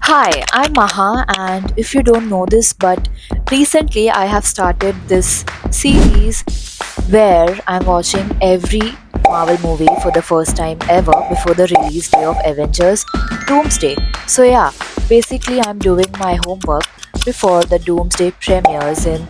Hi, I'm Maha, and if you don't know this, but recently I have started this series where I'm watching every Marvel movie for the first time ever before the release day of Avengers Doomsday. So, yeah, basically, I'm doing my homework before the Doomsday premieres in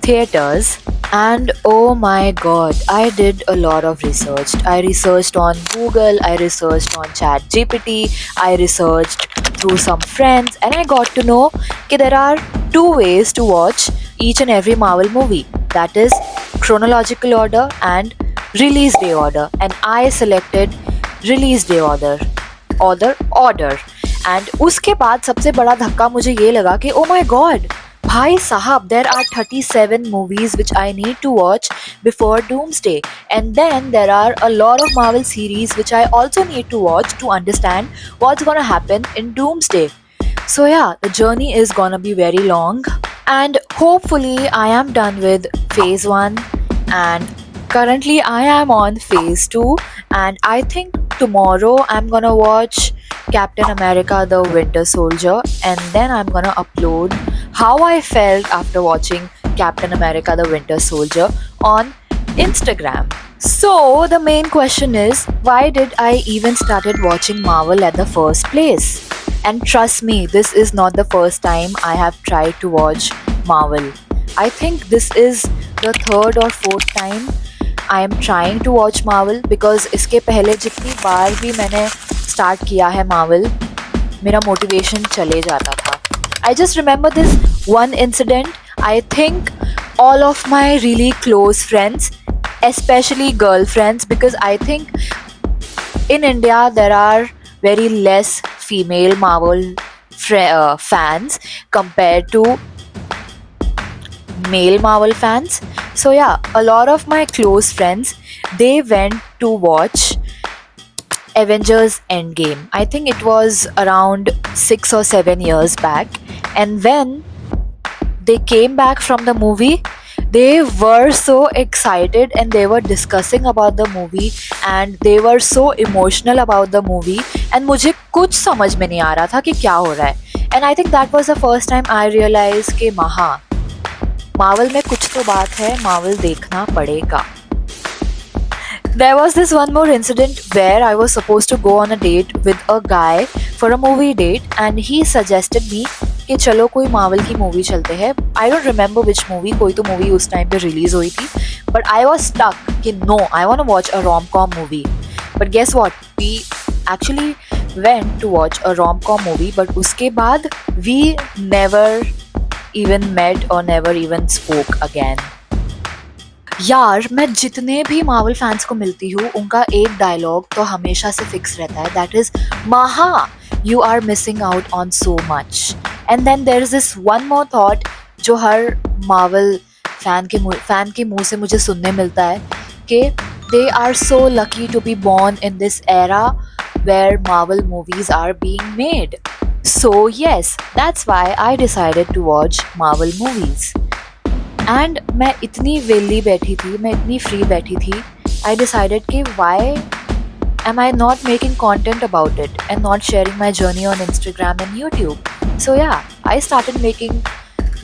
theaters. And oh my god, I did a lot of research. I researched on Google, I researched on ChatGPT, I researched through some friends, and I got to know that there are two ways to watch each and every Marvel movie, that is, chronological order and release day order. And I selected release day order. And उसके बाद सबसे बड़ा धक्का मुझे ये लगा कि oh my God भाई साहब there are 37 movies which I need to watch before Doomsday, and then there are a lot of Marvel series which I also need to watch to understand what's gonna happen in Doomsday. So yeah, the journey is gonna be very long, and hopefully I am done with phase 1, and currently I am on phase 2, and I think tomorrow I'm gonna watch Captain America the Winter Soldier, and then I'm gonna upload how I felt after watching Captain America the Winter Soldier on Instagram. So the main question is, why did I even started watching Marvel at the first place? And trust me, this is not the first time I have tried to watch Marvel. I think this is the third or fourth time I am trying to watch Marvel, because इसके पहले जितनी बार भी मैंने start किया है Marvel, मेरा motivation चले जाता था. I just remember this one incident. I think all of my really close friends, especially girlfriends, because I think in India there are very less female Marvel fans compared to male Marvel fans. So yeah, a lot of my close friends, they went to watch Avengers Endgame. I think it was around 6 or 7 years back. And when they came back from the movie, they were so excited and they were discussing about the movie and they were so emotional about the movie, and मुझे कुछ समझ में नहीं आ रहा था कि क्या हो रहा है. And I think that was the first time I realized कि महा मार्वल में कुछ तो बात है, मार्वल देखना पड़ेगा. There was this one more incident where I was supposed to go on a date with a guy for a movie date, and he suggested me कि चलो कोई मार्वल की मूवी चलते हैं. I don't remember which movie, कोई तो movie उस time पे रिलीज हुई थी, but I was stuck कि no, I want to watch a rom-com movie. But guess what? We actually went to watch a rom-com movie, but उसके बाद we never even met or never even spoke again. यार मैं जितने भी Marvel fans को मिलती हूँ उनका एक डायलॉग तो हमेशा से फिक्स रहता है, दैट इज माहा you are missing out on so much. And then there is this one more thought जो हर मार्वल फैन के मुंह से मुझे सुनने मिलता है कि they are so lucky to be born in this era where Marvel movies are being made. So yes, that's why I decided to watch Marvel movies. And मैं इतनी वेली बैठी थी, मैं इतनी फ्री बैठी थी, आई डिसाइडेड कि Y am I not making content about it and not sharing my journey on Instagram and YouTube? So yeah, I started making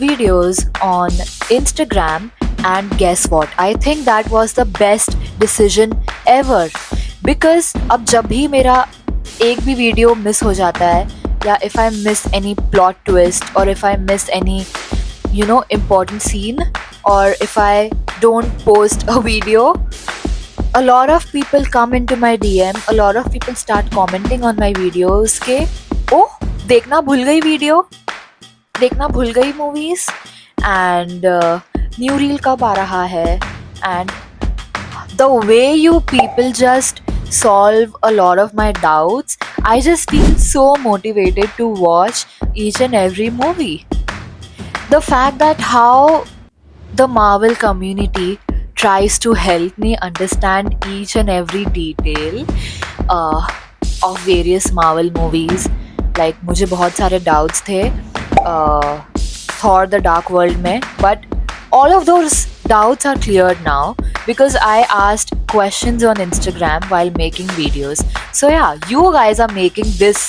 videos on Instagram, and guess what? I think that was the best decision ever, because अब जब भी मेरा एक भी video miss हो जाता है, या if I miss any plot twist or if I miss any important scene, or if I don't post a video, a lot of people come into my DM, a lot of people start commenting on my videos के oh देखना भूल गई video, देखना भूल गई movies, and new reel कब आ रहा है, and the way you people just solve a lot of my doubts, I just feel so motivated to watch each and every movie. The fact that how the Marvel community tries to help me understand each and every detail of various Marvel movies. Like मुझे बहुत सारे doubts थे Thor the Dark World में, but all of those doubts are cleared now because I asked questions on Instagram while making videos. So yeah, you guys are making this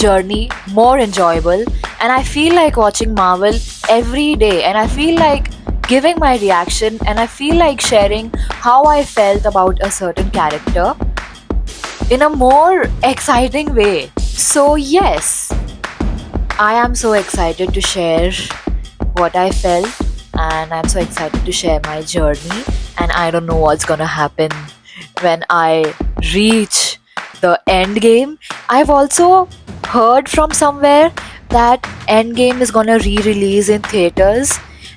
journey more enjoyable, and I feel like watching Marvel every day, and I feel like giving my reaction, and I feel like sharing how I felt about a certain character in a more exciting way. So, yes, I am so excited to share what I felt, and I'm so excited to share my journey. And I don't know what's gonna happen when I reach the end game. I've also heard from somewhere that Endgame is gonna re-release in theaters,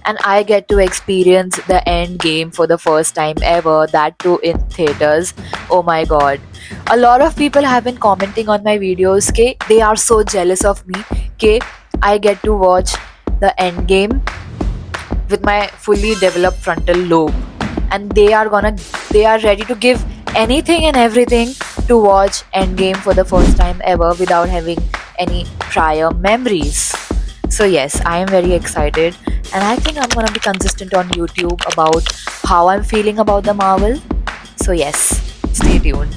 and I get to experience the end game for the first time ever, that too in theaters. Oh my god. A lot of people have been commenting on my videos ke they are so jealous of me ke I get to watch the end game with my fully developed frontal lobe, and they are ready to give anything and everything to watch Endgame for the first time ever without having any prior memories. So yes, I am very excited, and I think I'm gonna be consistent on YouTube about how I'm feeling about the Marvel. So yes, stay tuned.